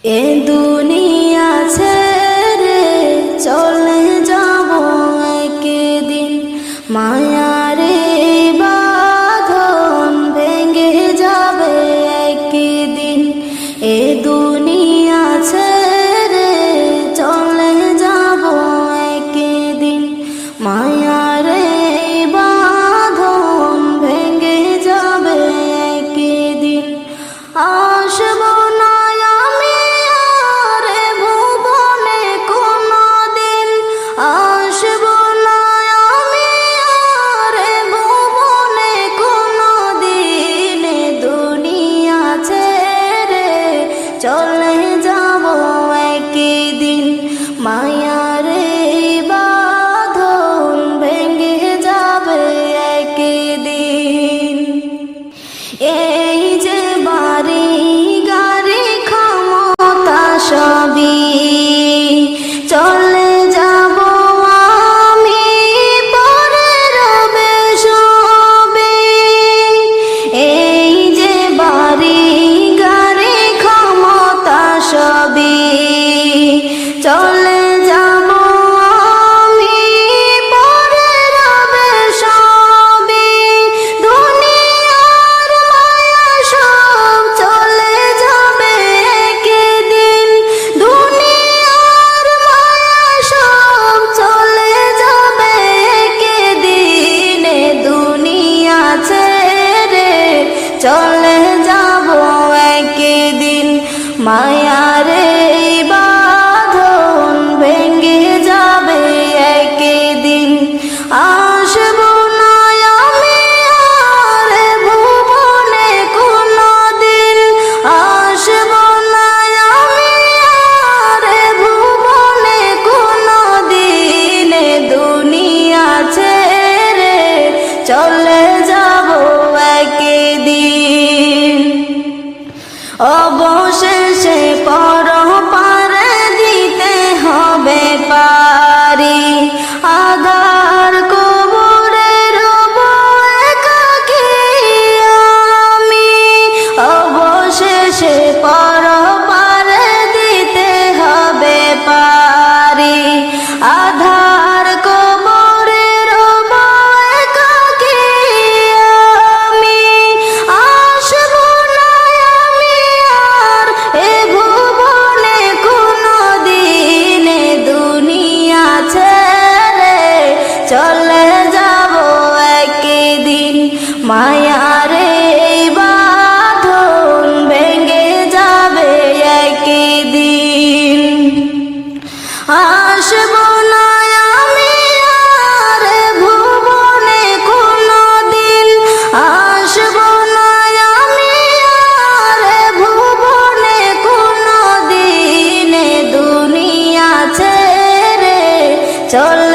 এ দুনিয়া ছেড়ে চলে যাব একদিন, মায়ারে বাঁধন ভেঙে যাবে একদিন। এ দুনিয়া ছেড়ে চলে যাব একদিন, মায়ারে বাঁধন ভেঙে যাবে একদিন। আসব না আমি আর ভুবনে কোনদিন, আসব না আমি আর ভুবনে কোনদিন। দুনিয়া ছেড়ে চলে যাব একদিন, মায়ারে বাঁধন ভেঙে যাবে একদিন। এই যে বাড়ি গাড়ি ক্ষমতা সবই চলে যাব আমি, পরে রবে সবে। এই যে বাড়ি গাড়ি ক্ষমতা সবই চলে যাব আমি, পরে রবে সবে। দুনিয়ার মায়া সব চলে যাবে একদিন, দুনিয়ার মায়া সব চলে যাবে একদিন। দুনিয়া ছেড়ে চলে যাব একদিন, মায়ারে বাঁধন ভেঙে যাবে একদিন। আসব না আমি আর ভুবনে কোনদিন, আসব না আমি আর ভুবনে কোনদিন। দুনিয়া ছেড়ে চলে যাব একদিন। অবশেষে পরপারে দিতে হবে পারি, আধার কবরে রব একাকী আমি। অবশেষে পরপারে দিতে হবে পারি, আধার কবরে রব একাকী আমি। আসব না আমি আর এ ভুবনে কোনদিন, দুনিয়া ছেড়ে চলে যাব একদিন, মায়ারে বাঁধন ভেঙে যাবে একদিন। আসব না আমি আর ভুবনে কোনদিন, আসব না আমি আর ভুবনে কোনদিন। দুনিয়া ছেড়ে চলে